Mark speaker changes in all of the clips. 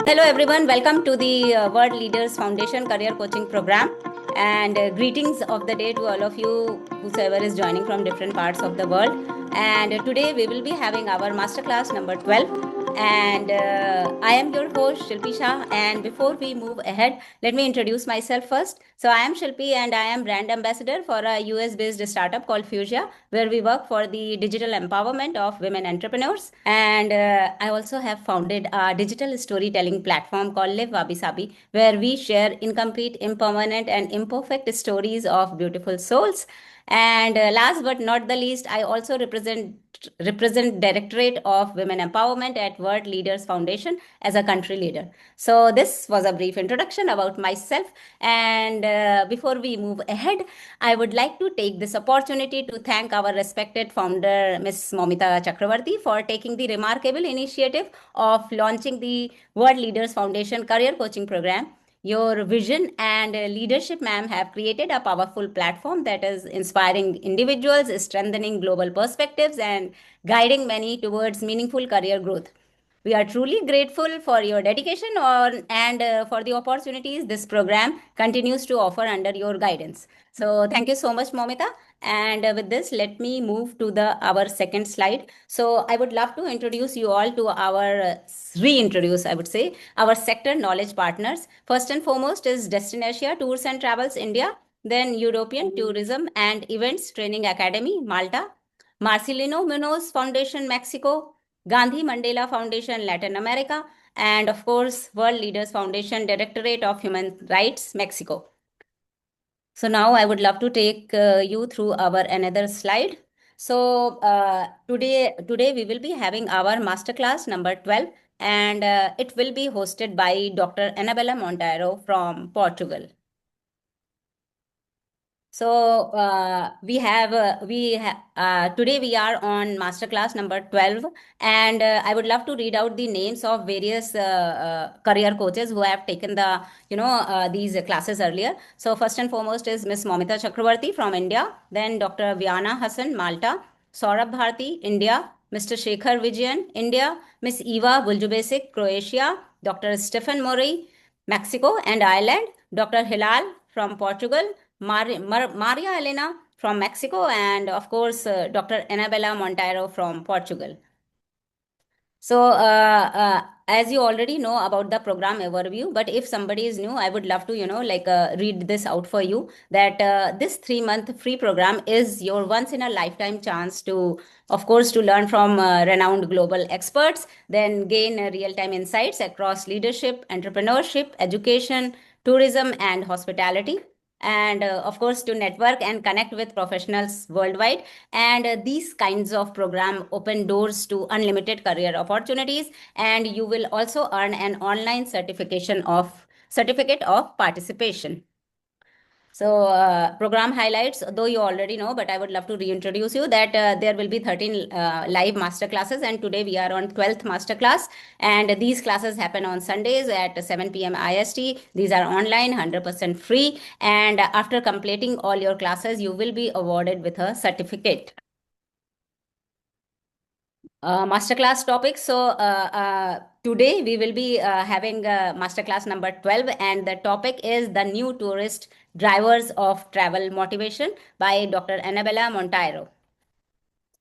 Speaker 1: Hello everyone, welcome to the World Leaders Foundation Career Coaching Program, and greetings of the day to all of you whosoever is joining from different parts of the world. And today we will be having our masterclass number 12, and I am your host Shilpi Shah. And before we move ahead, let me introduce myself first. So I am Shilpi and I am brand ambassador for a US based startup called Fusia, where we work for the digital empowerment of women entrepreneurs. And I also have founded a digital storytelling platform called Live Wabi Sabi, where we share incomplete, impermanent, and imperfect stories of beautiful souls. And last but not the least, I also represent Directorate of Women Empowerment at World Leaders Foundation as a country leader. So this was a brief introduction about myself. And before we move ahead, I would like to take this opportunity to thank our respected founder, Ms. Momita Chakravarti, for taking the remarkable initiative of launching the World Leaders Foundation Career Coaching Program. Your vision and leadership, ma'am, have created a powerful platform that is inspiring individuals, strengthening global perspectives, and guiding many towards meaningful career growth. We are truly grateful for your dedication and for the opportunities this program continues to offer under your guidance. So thank you so much, Momita. And with this, let me move to our second slide. So I would love to introduce you all to reintroduce, I would say, our sector knowledge partners. First and foremost is Destination Tours and Travels India, then European Tourism and Events Training Academy, Malta, Marcelino Munoz Foundation, Mexico, Gandhi Mandela Foundation, Latin America, and of course, World Leaders Foundation, Directorate of Human Rights, Mexico. So now I would love to take you through our another slide. So today we will be having our masterclass number 12, and it will be hosted by Dr. Anabela Monteiro from Portugal. So today we are on masterclass number 12, and I would love to read out the names of various career coaches who have taken these classes earlier. So first and foremost is Miss Momita Chakravarti from India, then Dr. Viana Hassan, Malta, Saurabh Bharti, India, Mr. Shekhar Vijayan, India, Miss Eva Buljubesic, Croatia, Dr. Stephen Murray, Mexico and Ireland, Dr. Hilal from Portugal, Maria Elena from Mexico, and of course, Dr. Anabela Monteiro from Portugal. So, as you already know about the program overview, but if somebody is new, I would love to, read this out for you that this 3-month free program is your once in a lifetime chance to, of course, to learn from renowned global experts, then gain real-time insights across leadership, entrepreneurship, education, tourism, and hospitality, and of course to network and connect with professionals worldwide. And these kinds of program open doors to unlimited career opportunities, and you will also earn an online certificate of participation. So program highlights, though you already know, but I would love to reintroduce you that there will be 13 live master classes, and today we are on 12th master class, and these classes happen on Sundays at 7 p.m. IST. These are online, 100% free, and after completing all your classes, you will be awarded with a certificate. Masterclass topic. So today we will be having masterclass number 12, and the topic is the new tourist drivers of travel motivation by Dr. Anabela Monteiro.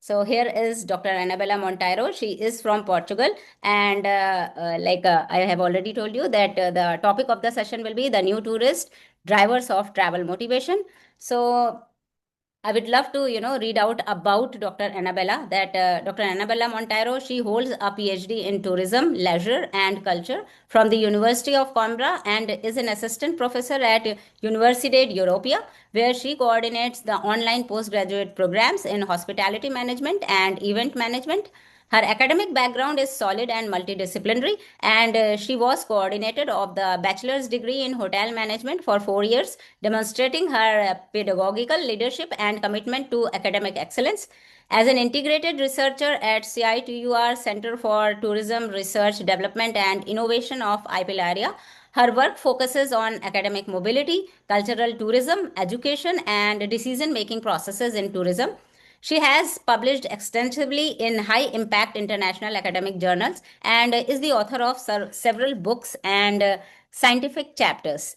Speaker 1: So here is Dr. Anabela Monteiro. She is from Portugal, and I have already told you that the topic of the session will be the new tourist drivers of travel motivation. So I would love to, read out about Dr. Anabela, that Dr. Anabela Monteiro, she holds a PhD in tourism, leisure, and culture from the University of Coimbra and is an assistant professor at Universidade Europea, where she coordinates the online postgraduate programs in hospitality management and event management. Her academic background is solid and multidisciplinary, and she was coordinator of the bachelor's degree in hotel management for 4 years, demonstrating her pedagogical leadership and commitment to academic excellence. As an integrated researcher at CITUR Center for Tourism Research Development and Innovation of IPILARIA, her work focuses on academic mobility, cultural tourism, education, and decision-making processes in tourism. She has published extensively in high-impact international academic journals and is the author of several books and scientific chapters.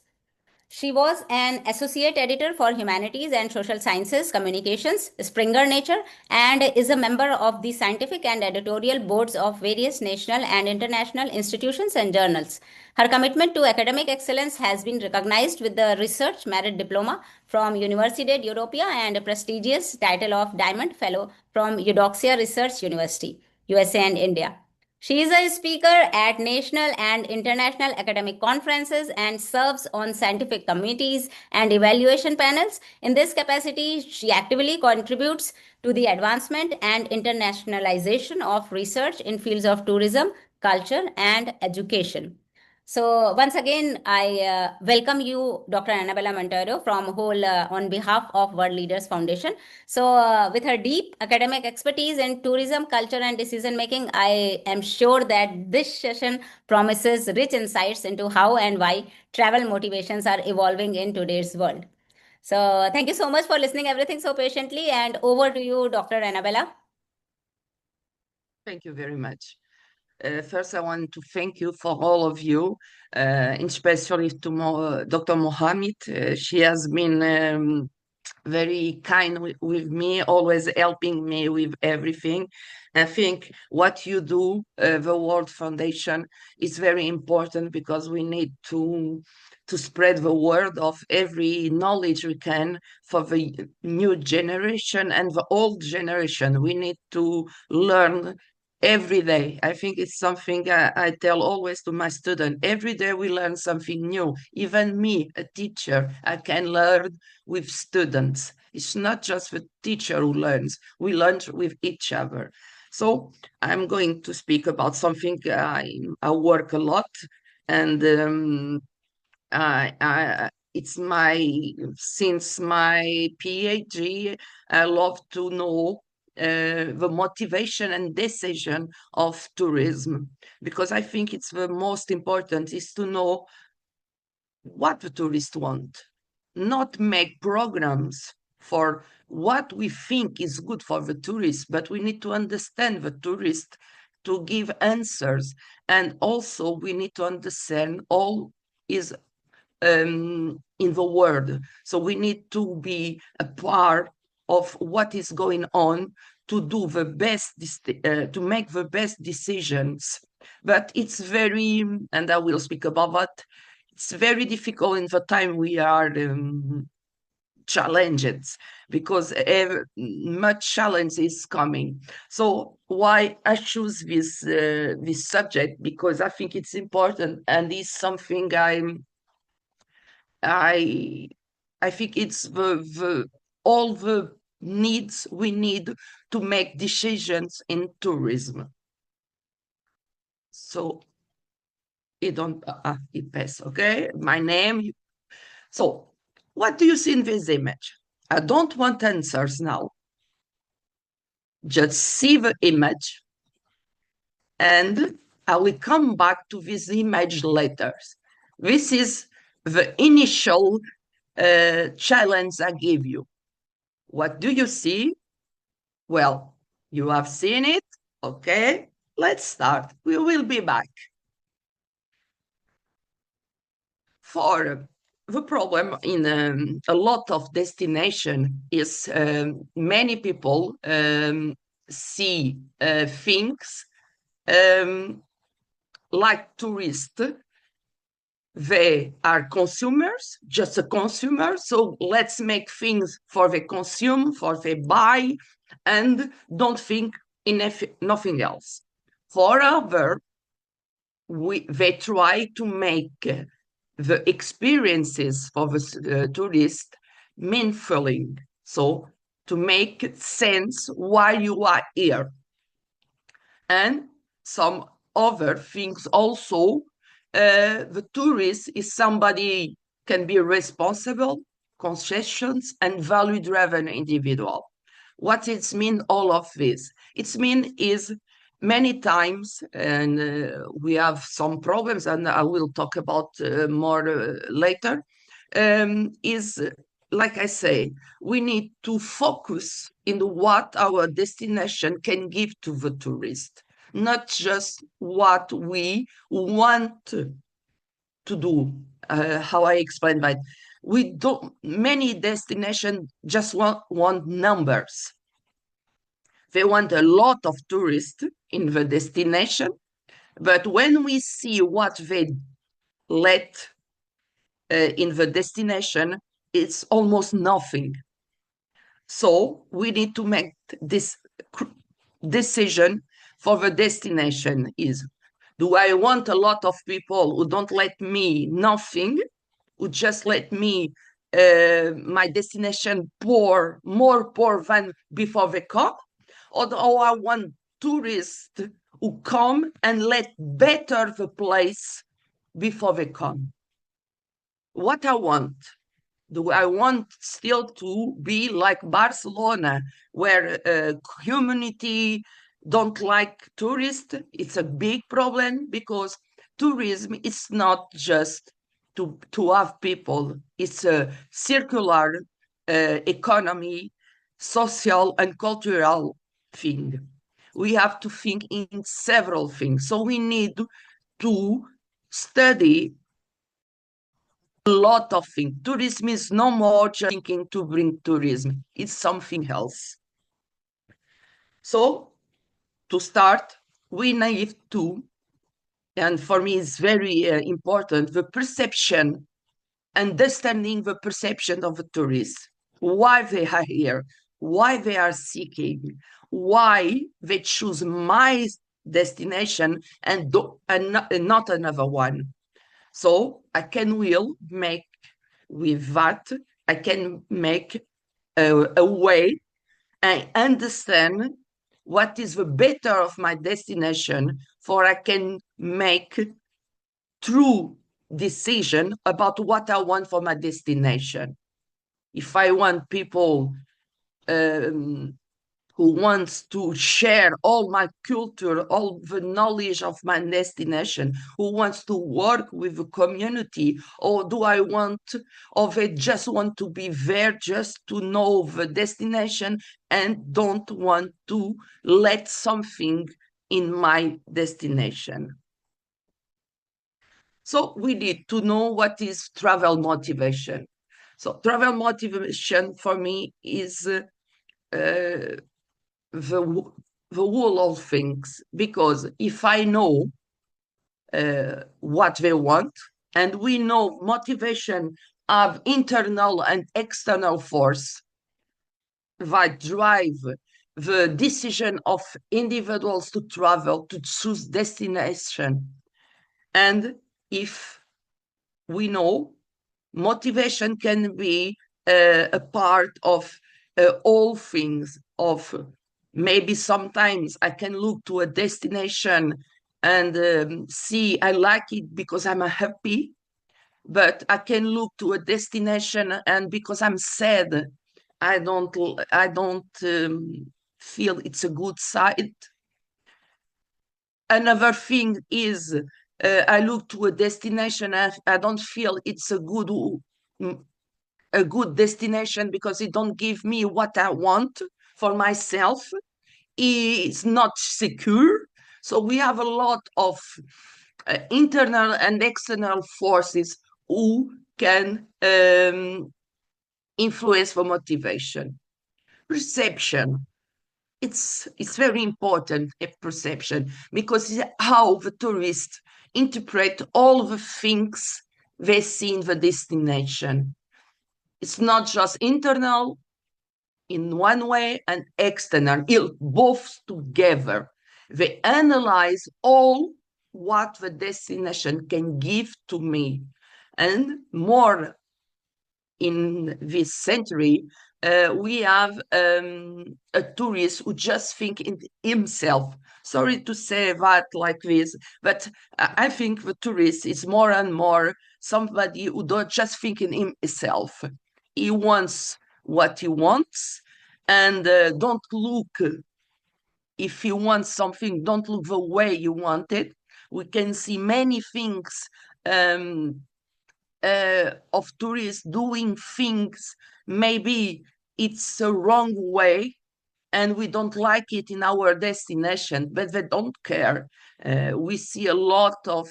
Speaker 1: She was an associate editor for Humanities and Social Sciences Communications, Springer Nature, and is a member of the scientific and editorial boards of various national and international institutions and journals. Her commitment to academic excellence has been recognized with the Research Merit Diploma from Universidad Europea and a prestigious title of Diamond Fellow from Eudoxia Research University, USA and India. She is a speaker at national and international academic conferences and serves on scientific committees and evaluation panels. In this capacity, she actively contributes to the advancement and internationalization of research in fields of tourism, culture, and education. So once again, I welcome you, Dr. Anabela Monteiro, from whole on behalf of World Leaders Foundation. So with her deep academic expertise in tourism, culture, and decision making, I am sure that this session promises rich insights into how and why travel motivations are evolving in today's world. So thank you so much for listening everything so patiently, and over to you, Dr. Anabela.
Speaker 2: Thank you very much. First, I want to thank you for all of you, especially to Dr. Mohammed. She has been very kind with me, always helping me with everything. I think what you do, the World Foundation, is very important because we need to spread the word of every knowledge we can for the new generation and the old generation. We need to learn every day. I think it's something I tell always to my students. Every day we learn something new. Even me, a teacher, I can learn with students. It's not just the teacher who learns. We learn with each other. So I'm going to speak about something I work a lot, and it's since my PhD, I love to know the motivation and decision of tourism, because I think it's the most important is to know what the tourists want, not make programs for what we think is good for the tourists, but we need to understand the tourist to give answers. And also we need to understand all is in the world. So we need to be a part of what is going on to do the best, to make the best decisions. But it's very, and I will speak about that, it's very difficult in the time we are challenged, because much challenge is coming. So why I choose this subject? Because I think it's important, and it's something I think it's all the needs we need to make decisions in tourism. So it pass, okay? My name. So what do you see in this image? I don't want answers now. Just see the image, and I will come back to this image later. This is the initial challenge I give you. What do you see? Well, you have seen it. Okay, let's start. We will be back. For the problem in a lot of destination is many people see things like tourists. They are consumers, just a consumer. So let's make things for the consume, for the buy, and don't think in nothing else. However, they try to make the experiences for the tourist meaningful. So to make sense why you are here. And some other things also, the tourist is somebody can be responsible, conscientious, and value-driven individual. What it mean all of this? It mean is many times, and we have some problems, and I will talk about more later, is like I say, we need to focus in what our destination can give to the tourist, not just what we want to do. How I explain that. We don't, many destinations just want numbers. They want a lot of tourists in the destination, but when we see what they let in the destination, it's almost nothing. So we need to make this decision for the destination is, do I want a lot of people who don't let me nothing, who just let me my destination more poor than before they come? Or do I want tourists who come and let better the place before they come? What I want? Do I want still to be like Barcelona, where community don't like tourists? It's a big problem because tourism is not just to have people. It's a circular economy, social and cultural thing. We have to think in several things. So we need to study a lot of things. Tourism is no more just thinking to bring tourism, it's something else. So, to start, we need to, and for me it's very important, the perception, understanding the perception of the tourists, why they are here, why they are seeking, why they choose my destination and not another one. So I can will make with that, I can make a way and understand what is the better of my destination, for I can make true decision about what I want for my destination. If I want people um, who wants to share all my culture, all the knowledge of my destination, who wants to work with the community, or do I want, or they just want to be there just to know the destination and don't want to let something in my destination. So we need to know what is travel motivation. So travel motivation for me is the whole of things, because if I know what they want, and we know motivation of internal and external force that drive the decision of individuals to travel, to choose destination. And if we know motivation can be a part of all things, of maybe sometimes I can look to a destination and see I like it because I'm happy, but I can look to a destination and because I'm sad, I don't feel it's a good site. Another thing is I look to a destination and I don't feel it's a good destination because it don't give me what I want for myself. It's not secure. So we have a lot of internal and external forces who can influence the motivation. Perception. It's very important, a perception, because it's how the tourists interpret all the things they see in the destination. It's not just internal in one way and external, both together. They analyze all what the destination can give to me. And more in this century, we have a tourist who just think in himself. Sorry to say that like this, but I think the tourist is more and more somebody who don't just think in himself. He wants what he wants, and don't look, if you want something, don't look the way you want it. We can see many things um, of tourists doing things, maybe it's a wrong way and we don't like it in our destination, but they don't care. We see a lot of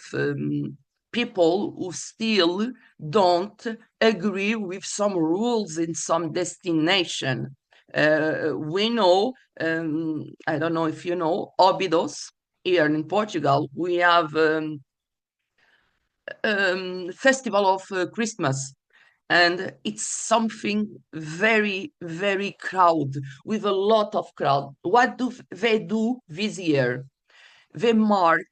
Speaker 2: people who still don't agree with some rules in some destination. We know, I don't know if you know, Óbidos, here in Portugal, we have festival of Christmas, and it's something very, very crowd, with a lot of crowd. What do they do this year? They mark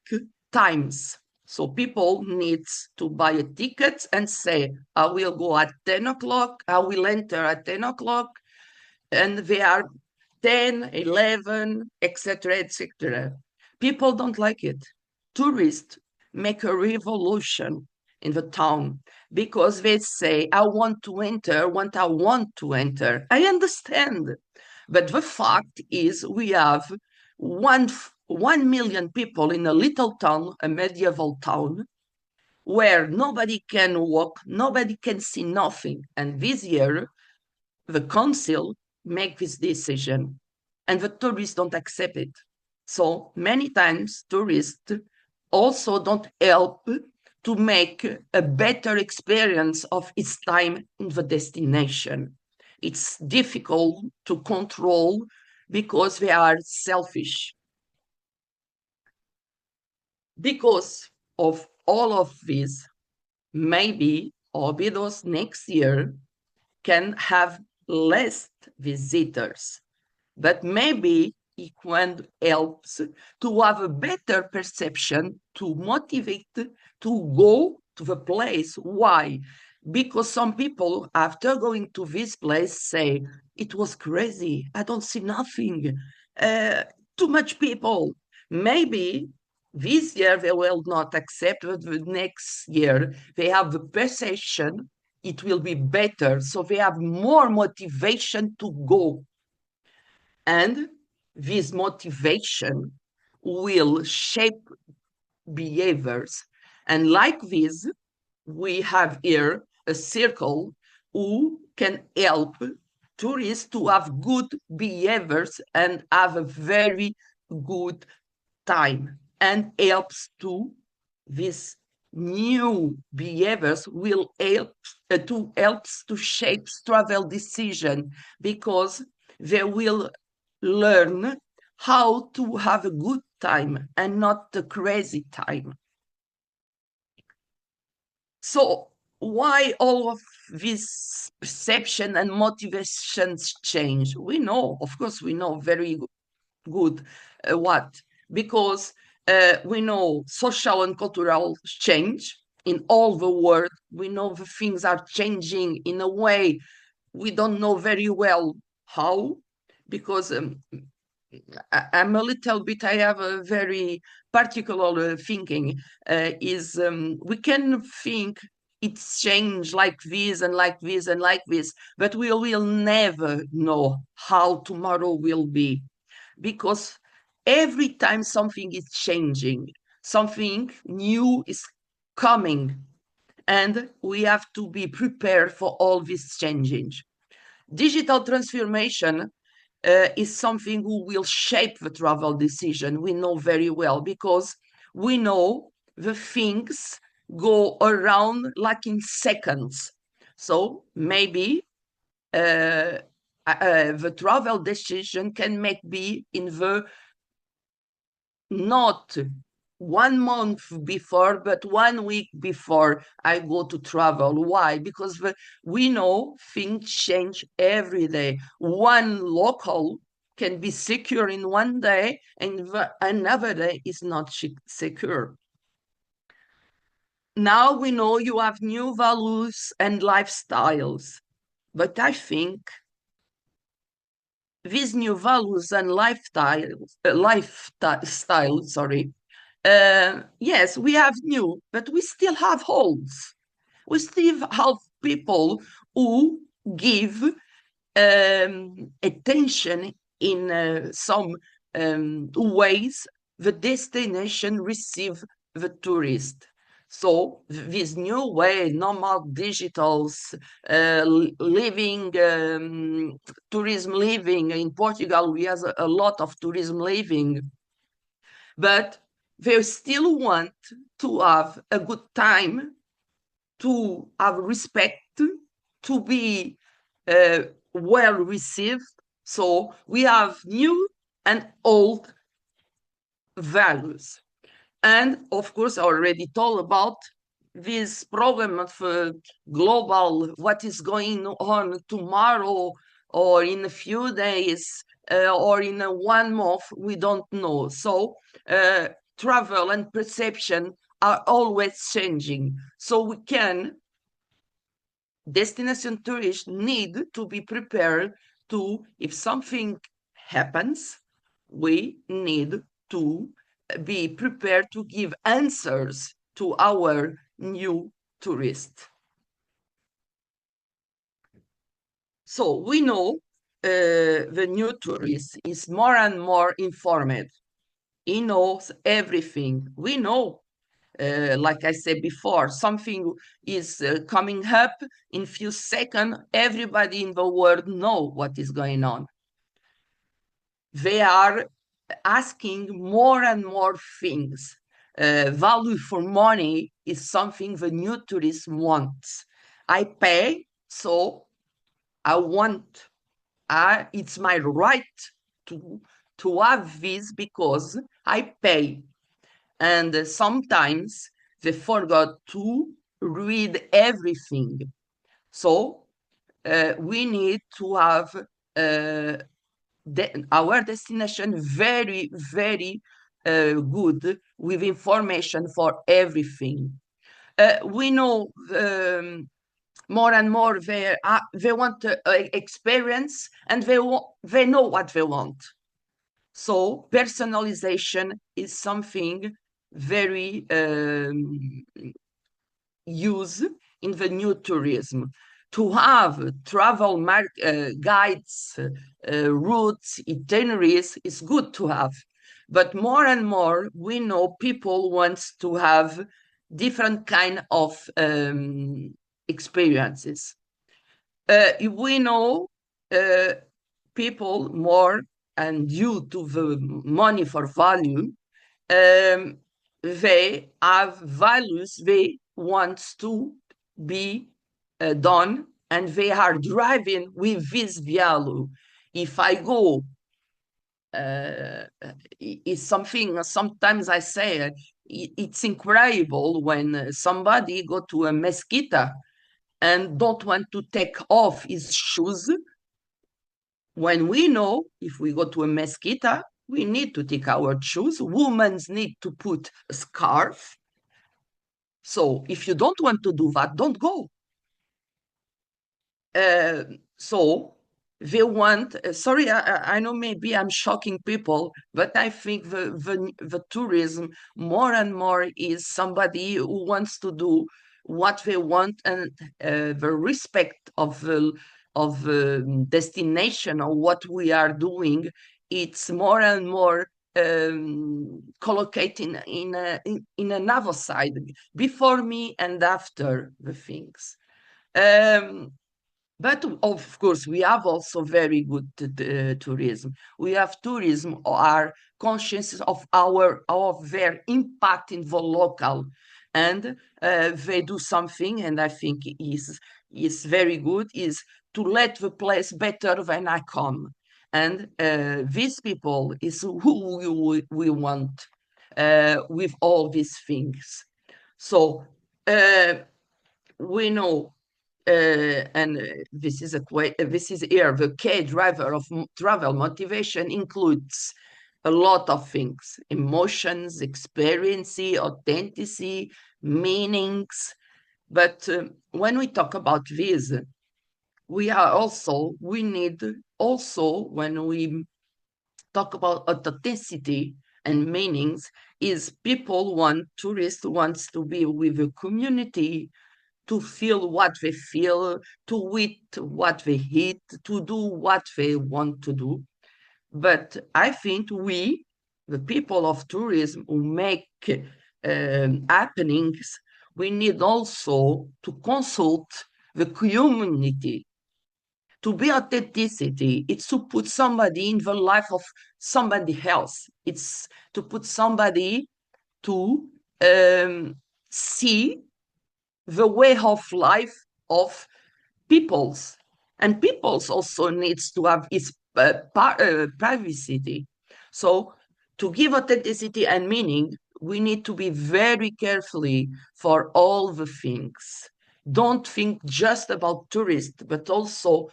Speaker 2: times. So people need to buy a ticket and say, I will go at 10 o'clock, I will enter at 10 o'clock, and they are 10, 11, etc., etc. People don't like it. Tourists make a revolution in the town because they say, I want to enter what I want to enter. I understand. But the fact is, we have 1 million people in a little town, a medieval town, where nobody can walk, nobody can see nothing. And this year, the council make this decision and the tourists don't accept it. So many times tourists also don't help to make a better experience of its time in the destination. It's difficult to control because they are selfish. Because of all of this, maybe Obidos next year can have less visitors, but maybe it can help to have a better perception, to motivate to go to the place. Why? Because some people, after going to this place, say, it was crazy, I don't see nothing, too much people. Maybe this year they will not accept, but the next year they have the perception it will be better. So they have more motivation to go. And this motivation will shape behaviors. And like this, we have here a circle who can help tourists to have good behaviors and have a very good time, and helps to this new behaviors will helps to shape travel decision, because they will learn how to have a good time and not the crazy time. So why all of this perception and motivations change? We know, of course, we know very good what, because we know social and cultural change in all the world. We know the things are changing in a way we don't know very well how, because I'm a little bit, I have a very particular thinking, is we can think it's changed like this and like this and like this, but we will never know how tomorrow will be, because every time something is changing, something new is coming, and we have to be prepared for all this changing. Digital transformation is something who will shape the travel decision. We know very well, because we know the things go around like in seconds. So maybe the travel decision can make be in the not 1 month before, but 1 week before I go to travel. Why? Because we know things change every day. One local can be secure in one day, and another day is not secure. Now we know you have new values and lifestyles, but I think these new values and lifestyle, sorry, yes, we have new, but we still have olds. We still have people who give attention in some ways the destination receive the tourist. So this new way, normal digitals, living, tourism living. In Portugal, we have a lot of tourism living, but they still want to have a good time, to have respect, to be well received. So we have new and old values. And of course, I already told about this problem of global, what is going on tomorrow or in a few days or in 1 month, we don't know. So travel and perception are always changing. So we can, destination tourists need to be prepared to, if something happens, we need to be prepared to give answers to our new tourists. So we know the new tourist is more and more informed. He knows everything. We know, like I said before, something is coming up in few seconds. Everybody in the world know what is going on. They are asking more and more things. Value for money is something the new tourist wants. I pay, so I want. It's my right to have this because I pay. And sometimes they forgot to read everything. So we need to have our destination very, very good with information for everything. We know more and more they want experience and they know what they want. So personalization is something very used in the new tourism. To have travel guides, routes, itineraries is good to have. But more and more, we know people want to have different kind of experiences. We know people more, and due to the money for value, they have values they want to be done, and they are driving with this value. If I go, it's something, sometimes I say, it's incredible when somebody go to a mezquita and don't want to take off his shoes, when we know if we go to a mezquita, we need to take our shoes. Women need to put a scarf. So if you don't want to do that, don't go. So they want, sorry, I know maybe I'm shocking people, but I think the tourism more and more is somebody who wants to do what they want, and the respect of the destination or what we are doing, it's more and more collocating in another side, before me and after the things. But of course, we have also very good tourism. We have tourism who are conscious of their impact in the local, and they do something, and I think is very good, is to let the place better when I come. And these people is who we want with all these things. So we know, and this is here, the key driver of travel motivation includes a lot of things: emotions, experience, authenticity, meanings. But when we talk about this, we need also, when we talk about authenticity and meanings, is tourists wants to be with the community, to feel what they feel, to eat what they eat, to do what they want to do. But I think we, the people of tourism, who make happenings, we need also to consult the community. To be authenticity, it's to put somebody in the life of somebody else. It's to put somebody to see the way of life of peoples. And peoples also needs to have its privacy. So to give authenticity and meaning, we need to be very carefully for all the things. Don't think just about tourists, but also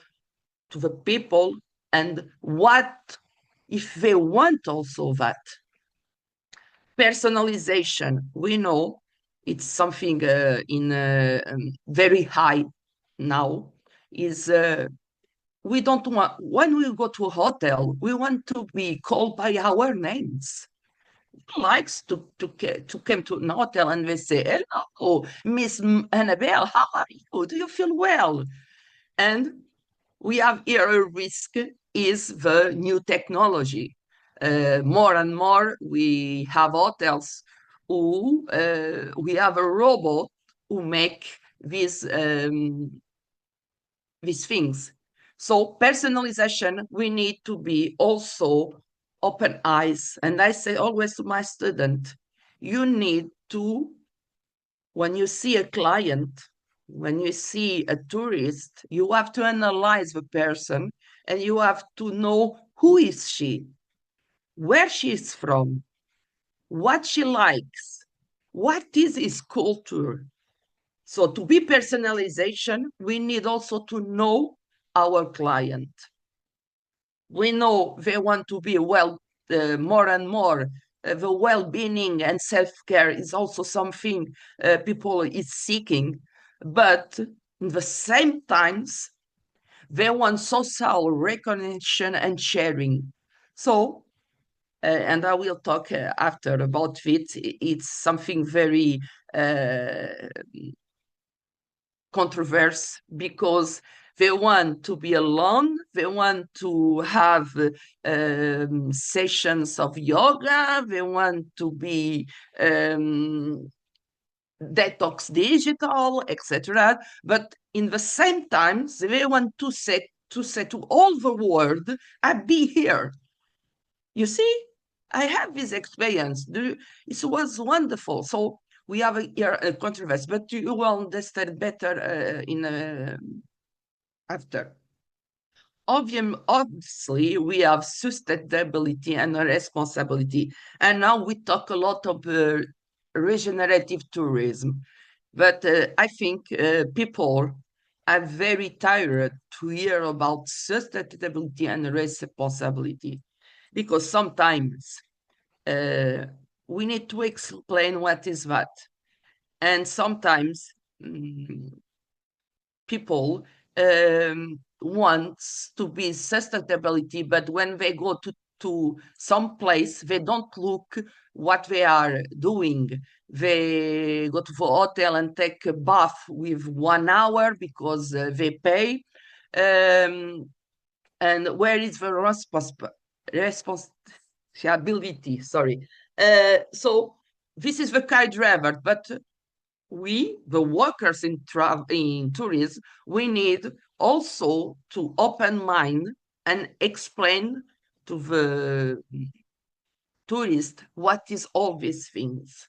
Speaker 2: to the people and what if they want also that. Personalization, we know it's something in very high now, is we don't want, when we go to a hotel, we want to be called by our names. Likes to come to an hotel and they say, hello, Miss Anabela, how are you? Do you feel well? And we have here a risk is the new technology. More and more we have hotels who we have a robot who make these things. So personalization, we need to be also open eyes. And I say always to my student, you need to, when you see a client, when you see a tourist, you have to analyze the person and you have to know who is she, where she is from, what she likes, what is his culture. So to be personalization, we need also to know our client. We know they want to be more and more. The well-being and self-care is also something people is seeking, but in the same times, they want social recognition and sharing. So, and I will talk after about it. It's something very controversial because they want to be alone, they want to have sessions of yoga, they want to be detox digital, etc. But in the same time, they want to say to all the world, I be here. You see, I have this experience. It was wonderful. So we have here a controversy, but you will understand better after. Obviously, we have sustainability and responsibility. And now we talk a lot of regenerative tourism. But I think people are very tired to hear about sustainability and responsibility because sometimes uh, we need to explain what is that. And sometimes people wants to be sustainability, but when they go to some place, they don't look what they are doing. They go to the hotel and take a bath with 1 hour because they pay. And where is the responsibility? Sorry. So this is the car driver, but we, the workers in tourism, we need also to open mind and explain to the tourist what is all these things.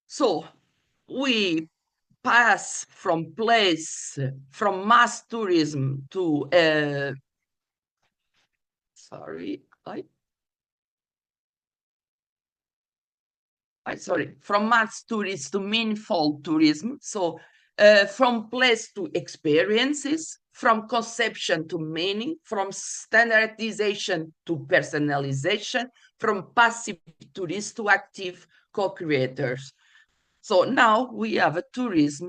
Speaker 2: So we pass from mass tourism to sorry, from mass tourism to meaningful tourism. So from place to experiences, from conception to meaning, from standardization to personalization, from passive tourists to active co-creators. So now we have a tourist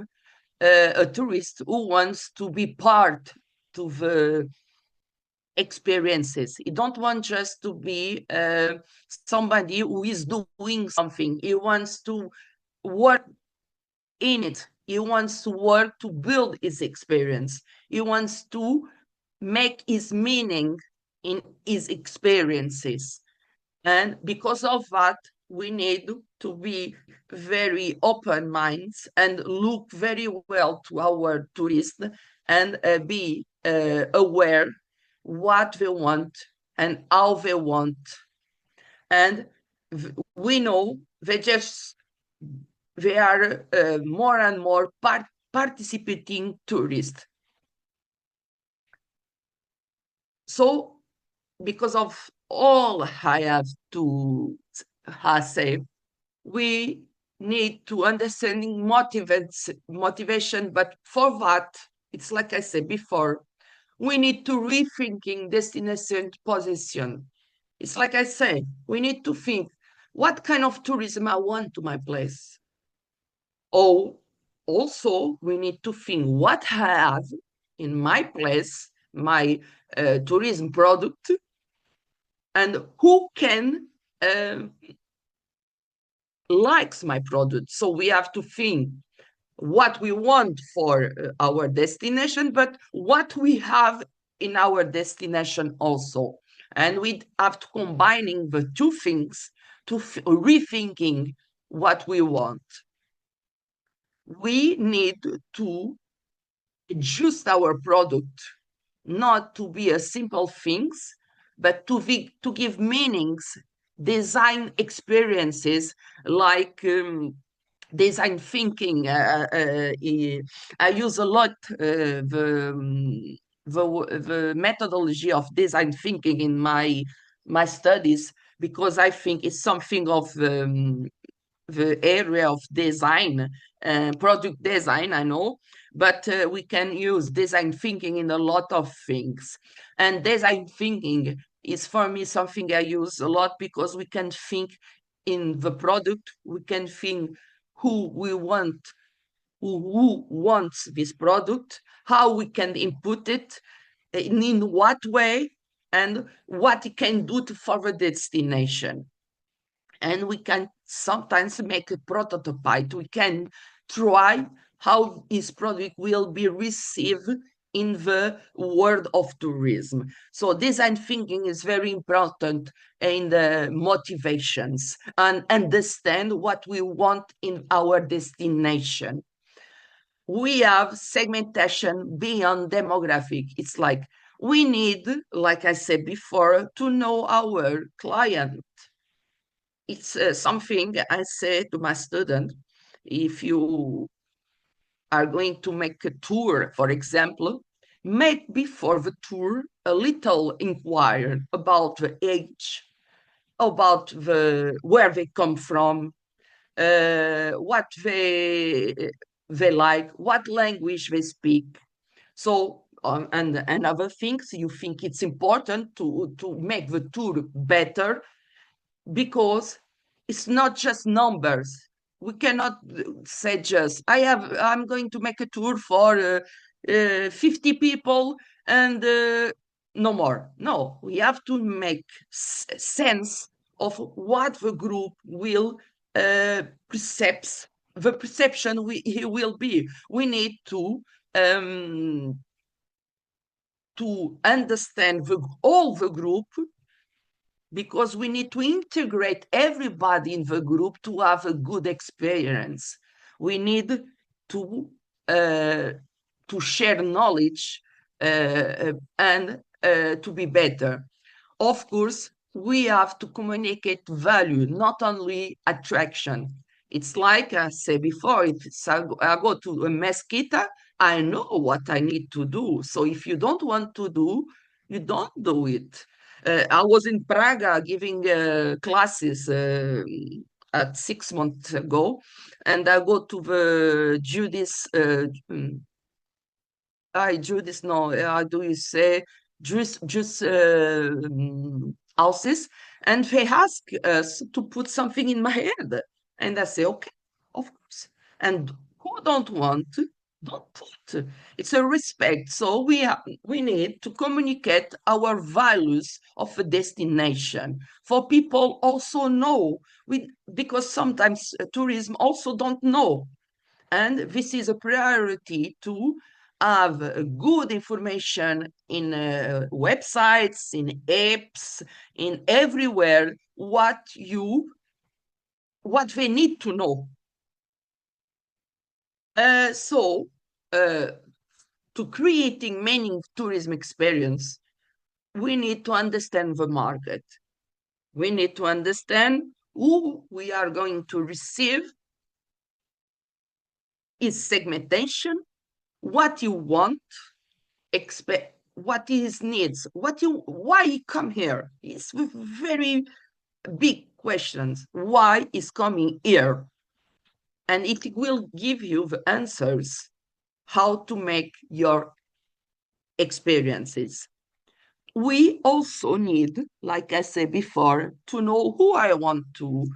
Speaker 2: who wants to be part to the experiences. He don't want just to be somebody who is doing something. He wants to work in it. He wants to work to build his experience. He wants to make his meaning in his experiences. And because of that, we need to be very open minds and look very well to our tourists and be aware what they want and how they want. And we know they are more and more participating tourists. So because of all I have to say, we need to understanding motivation, but for that, it's like I said before, we need to rethinking destination position. It's like I say, we need to think what kind of tourism I want to my place. Or also, we need to think what I have in my place, my tourism product, and who can likes my product. So we have to think what we want for our destination, but what we have in our destination also. And we have to combining the two things to rethinking what we want. We need to adjust our product not to be a simple things, but to give meanings, design experiences like design thinking. I use a lot the methodology of design thinking in my studies because I think it's something of the area of design, product design, I know, but we can use design thinking in a lot of things. And design thinking is for me something I use a lot because we can think in the product, we can think who we want, who wants this product, how we can input it, in what way, and what it can do to for the destination. And we can sometimes make a prototype. We can try how this product will be received in the world of tourism. So design thinking is very important in the motivations and understand what we want in our destination. We have segmentation beyond demographic. It's like we need, like I said before, to know our client. It's something I say to my student. If you are going to make a tour, for example, make before the tour a little inquire about the age, about the where they come from, what they like, what language they speak. So and other things you think it's important to make the tour better because it's not just numbers. We cannot say just I'm going to make a tour for 50 people and no more. No, we have to make sense of what the group will perceive, the perception will be. We need to understand all the group because we need to integrate everybody in the group to have a good experience. We need to uh, to share knowledge and to be better. Of course, we have to communicate value, not only attraction. It's like I said before, if I go to a mesquita, I know what I need to do. So if you don't want to do, you don't do it. I was in Praga giving classes at 6 months ago, and I go to the Judas. Judas, no, how do you say? Just houses, and they ask us to put something in my head, and I say, okay, of course. And who don't want, don't put. It's a respect. So we need to communicate our values of a destination for people also know. Because sometimes tourism also don't know, and this is a priority to have good information in websites, in apps, in everywhere, what you what they need to know. So, to creating meaning tourism experience, we need to understand the market. We need to understand who we are going to receive, is segmentation, what you want, expect, what is needs, why you come here. It's very big questions. Why is coming here? And it will give you the answers how to make your experiences. We also need, like I said before, to know who I want to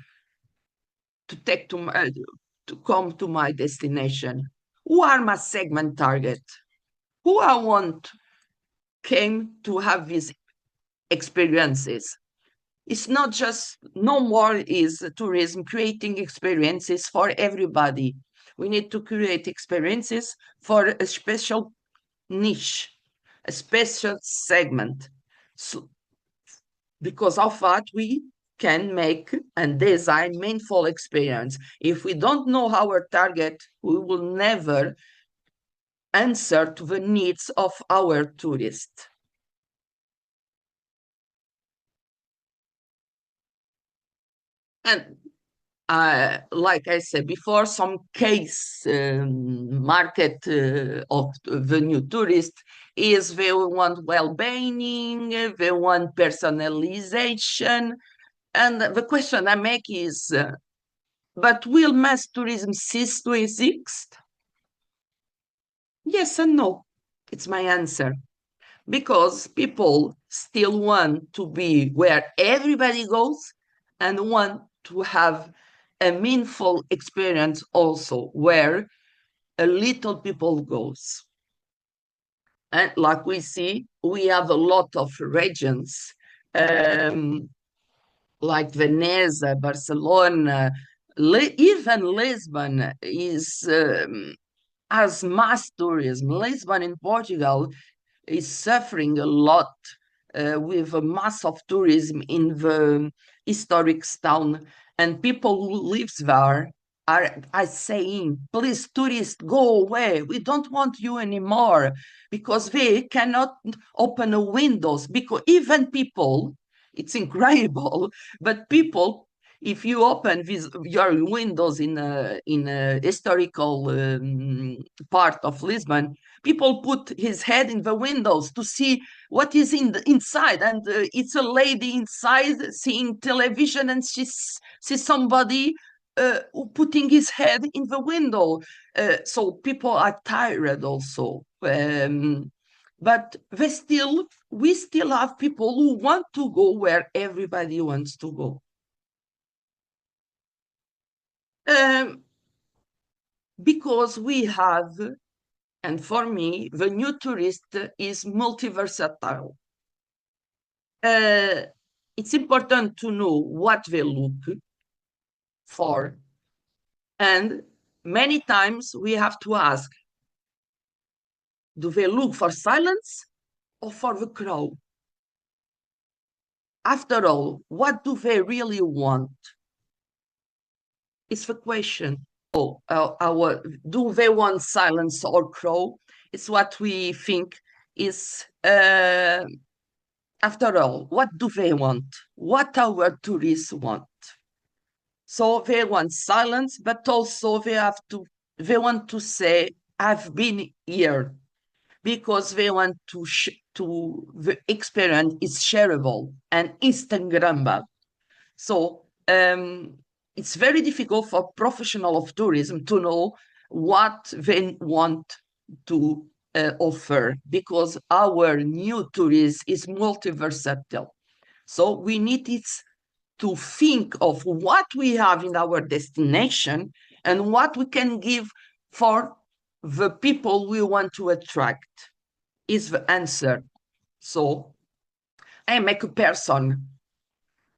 Speaker 2: take to come to my destination. Who are my segment target? Who I want came to have these experiences. It's not just no more is tourism creating experiences for everybody. We need to create experiences for a special niche, a special segment. So, because of that, we can make and design meaningful experience. If we don't know our target, we will never answer to the needs of our tourists. And like I said before, some case market of the new tourist is they want well-being, they want personalization. And the question I make is, but will mass tourism cease to exist? Yes and no. It's my answer. Because people still want to be where everybody goes and want to have a meaningful experience also where a little people goes. And like we see, we have a lot of regions um, like Venice, Barcelona, even Lisbon is has mass tourism. Lisbon in Portugal is suffering a lot with a mass of tourism in the historic town, and people who live there are saying, please, tourists, go away. We don't want you anymore, because they cannot open the windows. Because even people, it's incredible, but people, if you open your windows in a historical part of Lisbon, people put his head in the windows to see what is inside, and it's a lady inside seeing television, and she sees somebody putting his head in the window. So people are tired also. But we still have people who want to go where everybody wants to go. Um, because we have, and for me, the new tourist is multiversatile. Uh, it's important to know what they look for. And many times we have to ask, do they look for silence or for the crowd? After all, what do they really want? It's the question. Oh, do they want silence or crow? It's what we think is, after all, what do they want? What our tourists want? So they want silence, but also they want to say, I've been here, because they want the experience is shareable and Instagrammable. So it's very difficult for professional of tourism to know what they want to offer, because our new tourism is multiversatile. So we need it to think of what we have in our destination and what we can give for the people we want to attract is the answer. So I make a person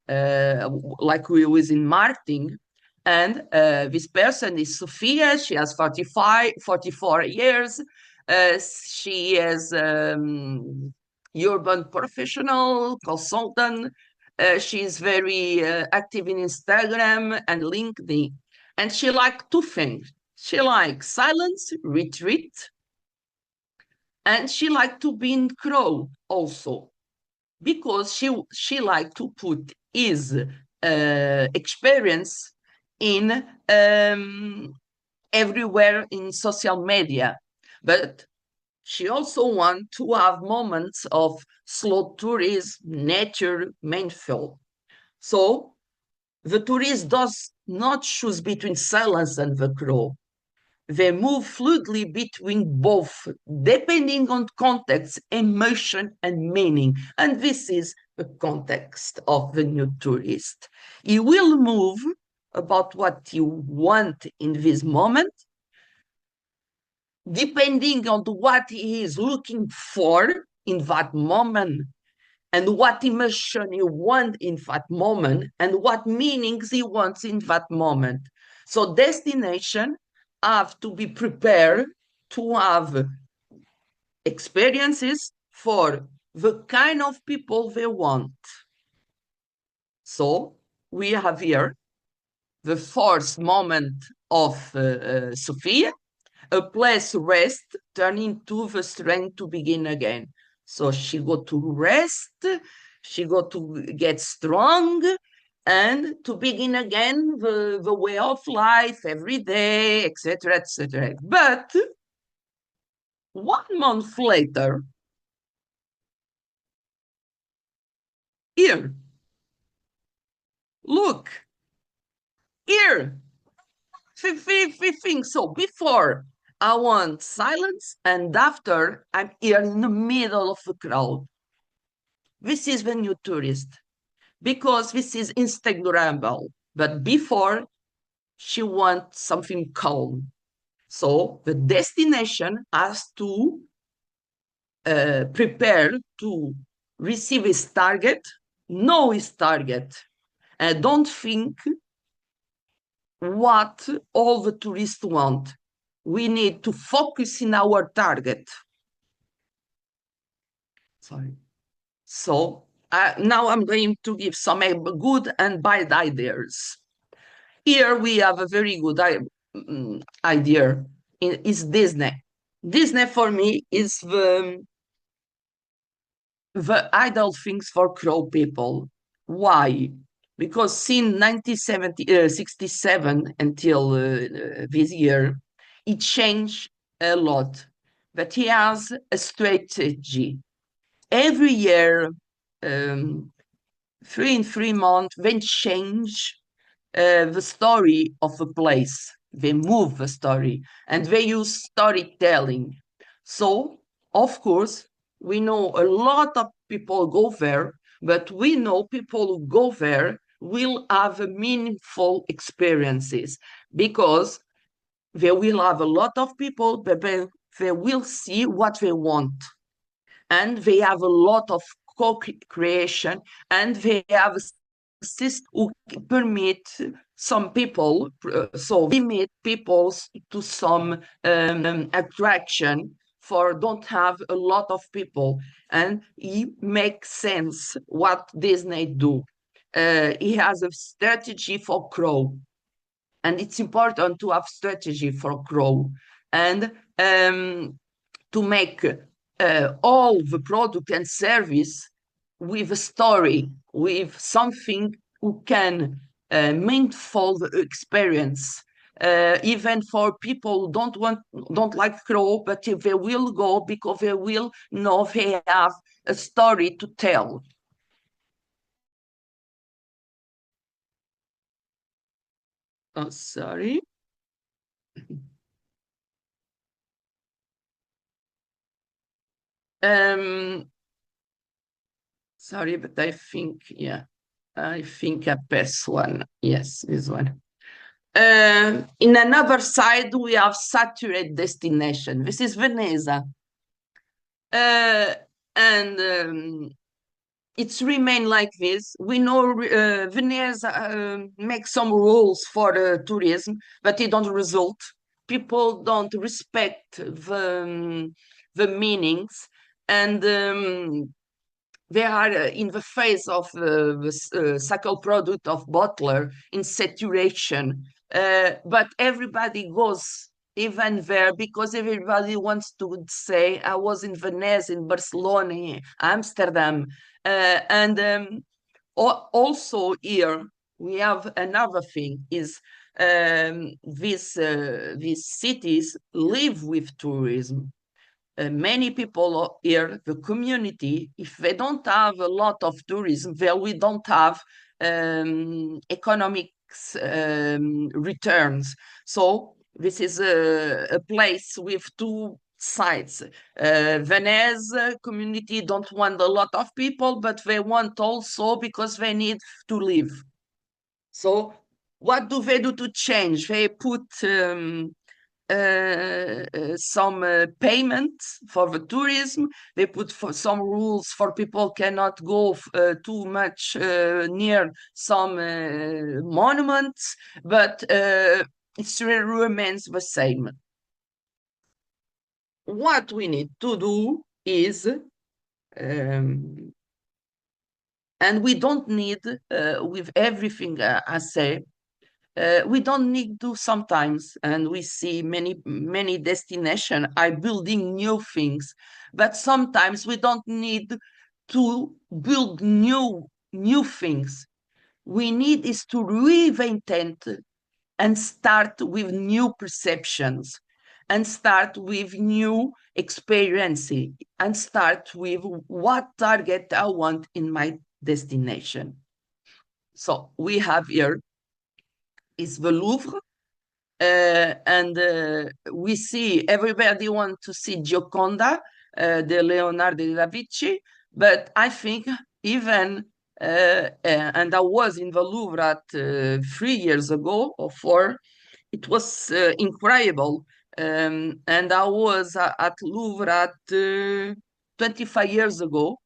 Speaker 2: like we was in marketing, and this person is Sophia. She has 44 years. She is urban professional consultant. She's very active in Instagram and LinkedIn. And she likes two things. She likes silence, retreat, and she likes to be in crowd also, because she likes to put his experience in everywhere in social media. But she also wants to have moments of slow tourism, nature, mindful. So the tourist does not choose between silence and the crowd. They move fluidly between both, depending on context, emotion, and meaning. And this is the context of the new tourist. He will move about what you want in this moment, depending on what he is looking for in that moment, and what emotion you want in that moment, and what meanings he wants in that moment. So destination have to be prepared to have experiences for the kind of people they want. So we have here the fourth moment of Sophia, a place rest turn into the strength to begin again. So she got to rest, she got to get strong, and to begin again the way of life every day, etc., etc. But 1 month later, here, look, here, things. So before I want silence, and after I'm here in the middle of the crowd. This is the new tourist, because this is Instagrammable. But before, she wants something calm. So the destination has to prepare to receive his target, know his target, and don't think what all the tourists want. We need to focus in our target. Sorry. So now I'm going to give some good and bad ideas. Here we have a very good idea. Is Disney. Disney for me is the ideal things for crow people. Why? Because since 1967 until this year, it changed a lot. But he has a strategy. Every year, um, 3 in 3 months, they change the story of a place. They move the story and they use storytelling. So, of course, we know a lot of people go there, but we know people who go there will have meaningful experiences, because they will have a lot of people, but they will see what they want. And they have a lot of co-creation, and they have a system who permit some people, so limit people to some attraction for don't have a lot of people. And it makes sense what Disney do. He has a strategy for crow, and it's important to have strategy for crow, and to make all the product and service with a story, with something who can meaningful experience. Even for people who don't like crow, but they will go because they will know they have a story to tell. Oh, sorry. Um, Sorry, but I think, yeah, I think I pass one. Yes, this one. In another side, we have saturated destination. This is Veneza. And it's remained like this. We know Veneza makes some rules for tourism, but it don't result. People don't respect the meanings, and they are in the phase of the cycle product of bottler in saturation. But everybody goes even there because everybody wants to say, I was in Venice, in Barcelona, Amsterdam. And also here, we have another thing is these cities live with tourism. Many people here, the community, if they don't have a lot of tourism, well, we don't have economic returns. So this is a place with two sides. Venice community don't want a lot of people, but they want also because they need to live. So what do they do to change? They put some payments for the tourism. They put for some rules for people cannot go too much near some monuments, but it still remains the same. What we need to do is, and we don't need, with everything I say, we don't need to sometimes, and we see many destinations are building new things, but sometimes we don't need to build new things. We need is to reinvent and start with new perceptions and start with new experience and start with what target I want in my destination. So we have here is the Louvre. And we see everybody want to see Gioconda, the Leonardo da Vinci, but I think even and I was in the Louvre at 3 years ago or 4. It was incredible, and I was at Louvre at 25 years ago,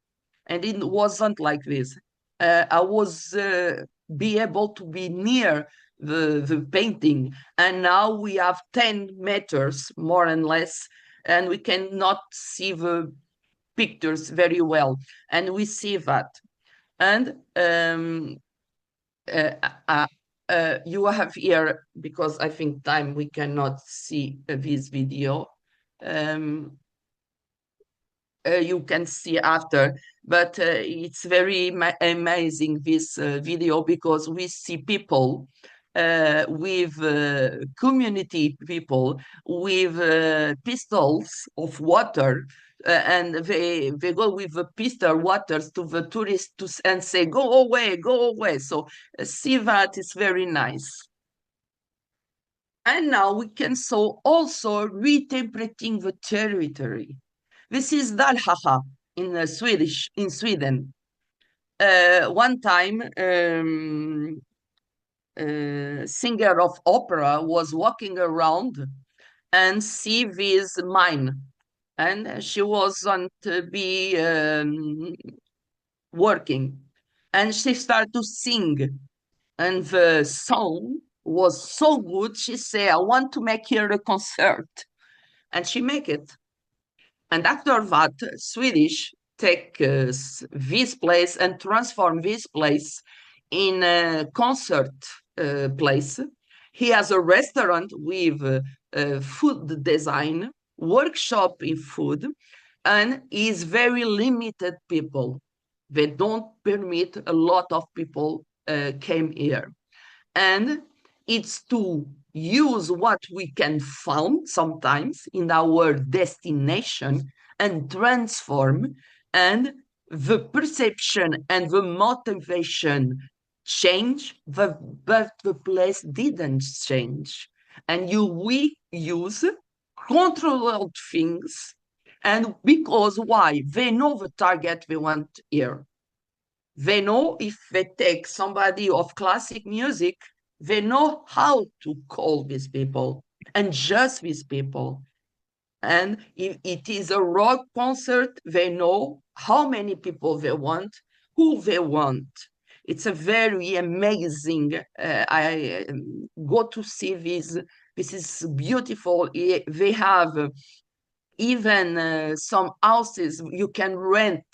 Speaker 2: and it wasn't like this. I was be able to be near the painting, and now we have 10 meters more and less, and we cannot see the pictures very well, and we see that. And uh, uh, you have here, because I think time we cannot see this video. Um, you can see after, but it's very amazing this video because we see people with community people with pistols of water, and they go with the pistol waters to the tourists and say, go away, go away. So see that is very nice. And now we can also reinterpreting the territory. This is Dalhaha in in Sweden. One time, singer of opera was walking around and see this mine, and she wasn't be working, and she started to sing, and the song was so good. She said, "I want to make here a concert," and she make it. And after that, Swedish take this place and transform this place in a concert place. He has a restaurant with food design, workshop in food, and is very limited people. They don't permit a lot of people came here. And it's to use what we can find sometimes in our destination and transform, and the perception and the motivation change, but the place didn't change. And we use controlled things, and because why? They know the target we want here. They know if they take somebody of classic music, they know how to call these people and just these people. And if it is a rock concert, they know how many people they want, who they want. It's a very amazing. I go to see this. This is beautiful. They have even some houses you can rent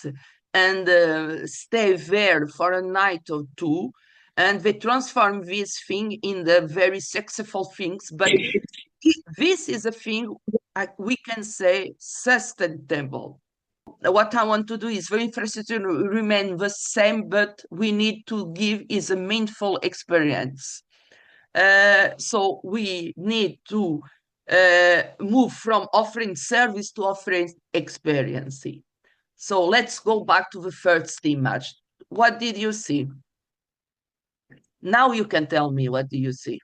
Speaker 2: and stay there for a night or two, and they transform this thing in the very successful things. But this is a thing we can say sustainable. What I want to do is very infrastructure remain the same, but we need to give is a meaningful experience. So we need to move from offering service to offering experience. So let's go back to the first image. What did you see? Now you can tell me, what do you see?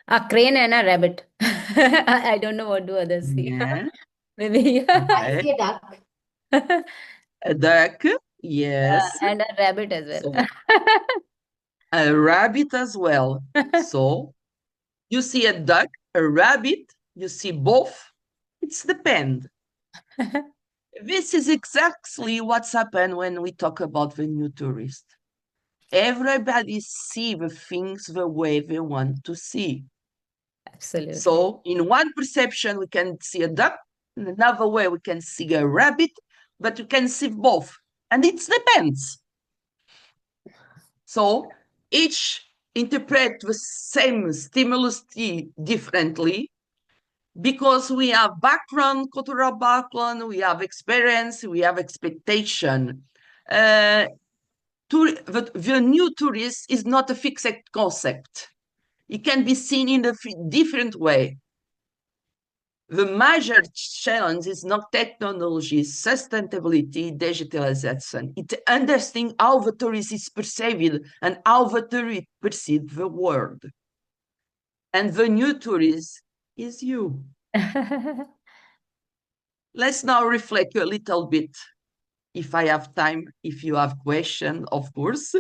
Speaker 1: A crane and a rabbit. I don't know what do others see.
Speaker 2: Yeah,
Speaker 1: Maybe.
Speaker 3: I
Speaker 2: okay.
Speaker 3: see a duck.
Speaker 2: A duck, yes.
Speaker 1: And a rabbit as
Speaker 2: So
Speaker 1: well.
Speaker 2: a rabbit as well. So you see a duck, a rabbit, you see both. It's depend. This is exactly what's happened when we talk about the new tourist. Everybody see the things the way they want to see.
Speaker 1: Absolutely.
Speaker 2: So in one perception, we can see a duck. In another way, we can see a rabbit, but you can see both. And it depends. So each interpret the same stimulus differently because we have background, cultural background, we have experience, we have expectation. The new tourist is not a fixed concept. It can be seen in a different way. The major challenge is not technology, sustainability, digitalization. It's understanding how the tourist is perceived and how the tourist perceives the world. And the new tourist is you. Let's now reflect a little bit, if I have time, if you have questions, of course.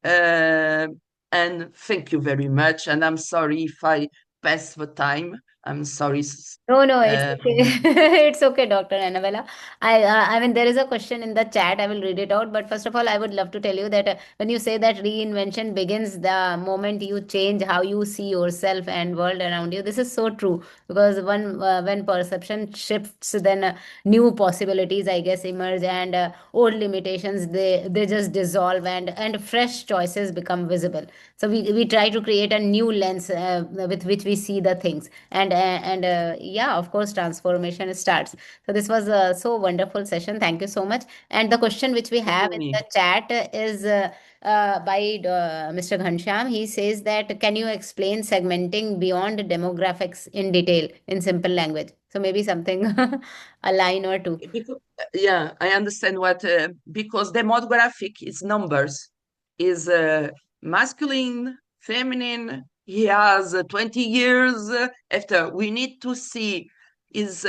Speaker 2: And thank you very much. And I'm sorry if I pass the time. I'm sorry.
Speaker 1: No, it's okay. It's okay, Dr. Anabela. I mean, there is a question in the chat. I will read it out. But first of all, I would love to tell you that when you say that reinvention begins the moment you change how you see yourself and world around you, this is so true. Because when perception shifts, then new possibilities, I guess, emerge, and old limitations they just dissolve, and fresh choices become visible. So we try to create a new lens with which we see the things, and yeah, of course, transformation starts. So this was a so wonderful session. Thank you so much. And the question which we have in the chat is by Mr. Ghanshyam. He says that can you explain segmenting beyond demographics in detail in simple language? So maybe something a line or two.
Speaker 2: Because, yeah, I understand what, because demographic is numbers, is masculine, feminine. He has 20 years after. We need to see his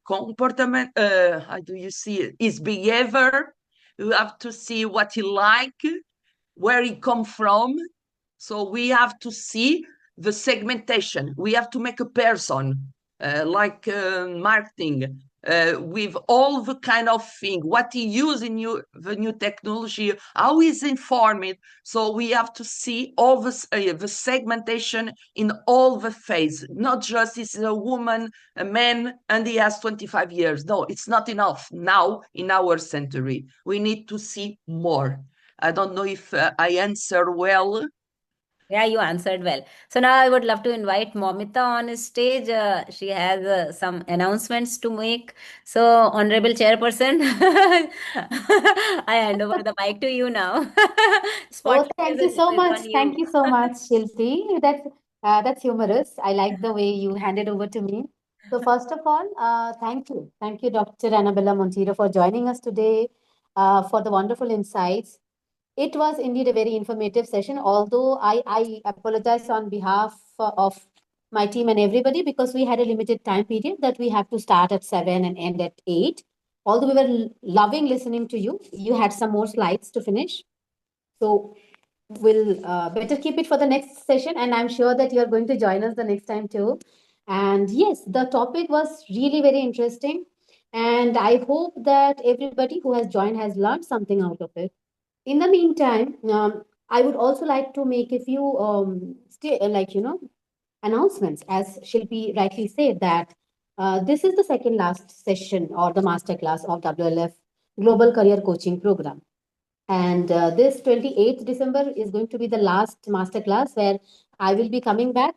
Speaker 2: comportament, how do you see it? His behavior. You have to see what he like, where he come from. So we have to see the segmentation. We have to make a person, like marketing, with all the kind of thing, what he use in the new technology, how he's informed. So we have to see all the segmentation in all the phase, not just is a woman, a man, and he has 25 years. No, it's not enough now in our century. We need to see more. I don't know if I answer well.
Speaker 1: Yeah, you answered well. So now I would love to invite Momita on stage. She has some announcements to make. So, Honorable Chairperson, I hand over the mic to you now.
Speaker 3: Oh,
Speaker 1: Spotlight
Speaker 3: thank you so
Speaker 1: is
Speaker 3: much.
Speaker 1: on
Speaker 3: Thank
Speaker 1: you.
Speaker 3: you so much, Shilpi. That's humorous. I like the way you handed over to me. So first of all, thank you, Dr. Anabela Monteiro, for joining us today, for the wonderful insights. It was indeed a very informative session, although I apologize on behalf of my team and everybody because we had a limited time period that we have to start at 7 and end at 8. Although we were loving listening to you, you had some more slides to finish. So we'll better keep it for the next session. And I'm sure that you're going to join us the next time too. And yes, the topic was really very interesting. And I hope that everybody who has joined has learned something out of it. In the meantime, I would also like to make a few announcements. As Shilpi rightly said, that this is the second last session or the masterclass of WLF Global Career Coaching Program. And this 28th December is going to be the last masterclass where I will be coming back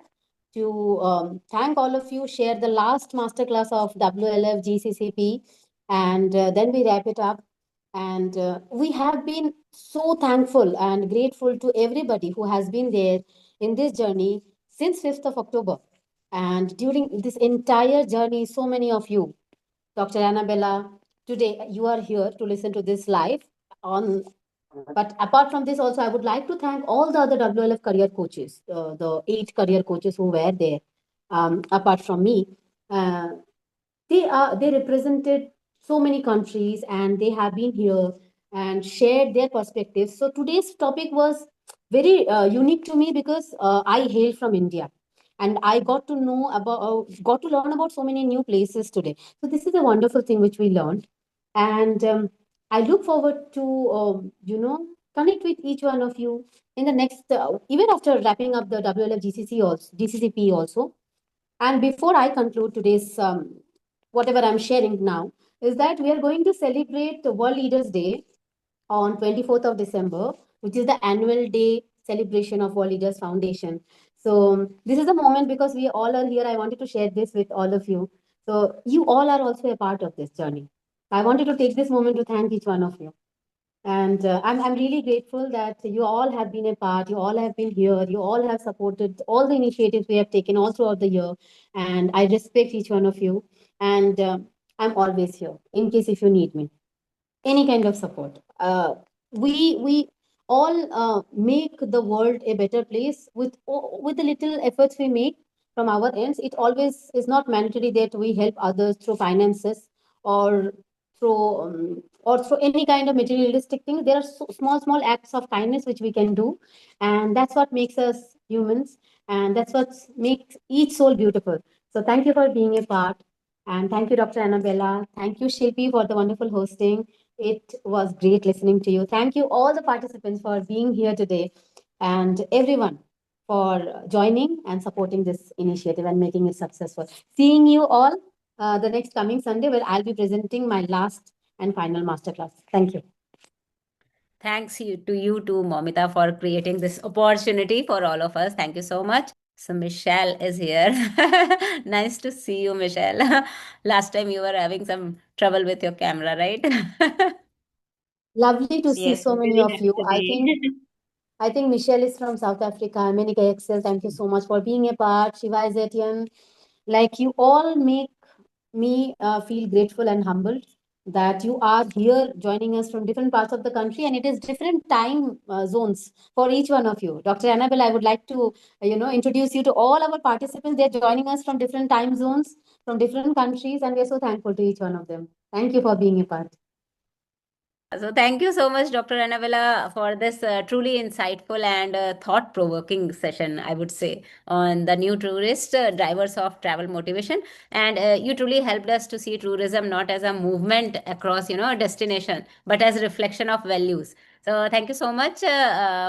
Speaker 3: to thank all of you, share the last masterclass of WLF-GCCP, and then we wrap it up. And we have been so thankful and grateful to everybody who has been there in this journey since 5th of October. And during this entire journey, so many of you, Dr. Anabela, today you are here to listen to this live on. But apart from this, also I would like to thank all the other WLF career coaches, the 8 career coaches who were there. Apart from me, uh, they represented so many countries and they have been here and shared their perspectives. So today's topic was very unique to me because I hail from India and I got to learn about so many new places today. So this is a wonderful thing which we learned, and I look forward to connect with each one of you in the next even after wrapping up the WLF also, GCCP also. And before I conclude today's whatever I'm sharing now, is that we are going to celebrate the World Leaders Day on 24th of December, which is the annual day celebration of World Leaders Foundation. So this is the moment because we all are here. I wanted to share this with all of you. So you all are also a part of this journey. I wanted to take this moment to thank each one of you. And I'm really grateful that you all have been a part, you all have been here, you all have supported all the initiatives we have taken all throughout the year. And I respect each one of you. And I'm always here in case if you need me, any kind of support. We all make the world a better place with the little efforts we make from our ends. It always is not mandatory that we help others through finances or through any kind of materialistic things. There are small acts of kindness which we can do, and that's what makes us humans, and that's what makes each soul beautiful. So thank you for being a part, and thank you, Dr. Annabella. Thank you, Shilpi, for the wonderful hosting. It was great listening to you. Thank you, all the participants, for being here today, and everyone for joining and supporting this initiative and making it successful. Seeing you all the next coming Sunday, where I'll be presenting my last and final masterclass. Thank you.
Speaker 1: Thanks to you too, Momita, for creating this opportunity for all of us. Thank you so much. So Michelle is here. Nice to see you, Michelle. Last time you were having some trouble with your camera, right?
Speaker 3: Lovely to see
Speaker 4: Yes,
Speaker 3: so many
Speaker 4: very
Speaker 3: of
Speaker 4: happy
Speaker 3: you.
Speaker 4: to be.
Speaker 3: I think Michelle is from South Africa. Monica Excel, thank you so much for being a part. Shiva is Etienne. Like you all make me feel grateful and humbled that you are here joining us from different parts of the country, and it is different time zones for each one of you. Dr. Annabelle, I would like to introduce you to all our participants. They're joining us from different time zones, from different countries, and we're so thankful to each one of them. Thank you for being a part.
Speaker 1: So thank you so much, Dr. Anabela, for this truly insightful and thought-provoking session, I would say, on the new tourist drivers of travel motivation. And you truly helped us to see tourism not as a movement across, a destination, but as a reflection of values. So thank you so much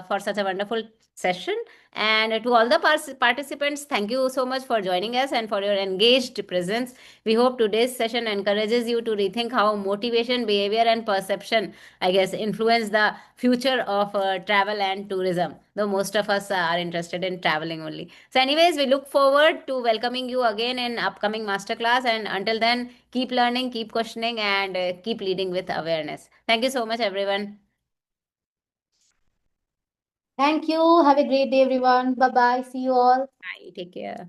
Speaker 1: for such a wonderful session. And to all the participants, thank you so much for joining us and for your engaged presence. We hope today's session encourages you to rethink how motivation, behavior, and perception, I guess, influence the future of travel and tourism, though most of us are interested in traveling only. So, anyways, we look forward to welcoming you again in upcoming masterclass. And until then, keep learning, keep questioning, and keep leading with awareness. Thank you so much, everyone.
Speaker 3: Thank you. Have a great day, everyone. Bye bye. See you all.
Speaker 1: Bye. Take care.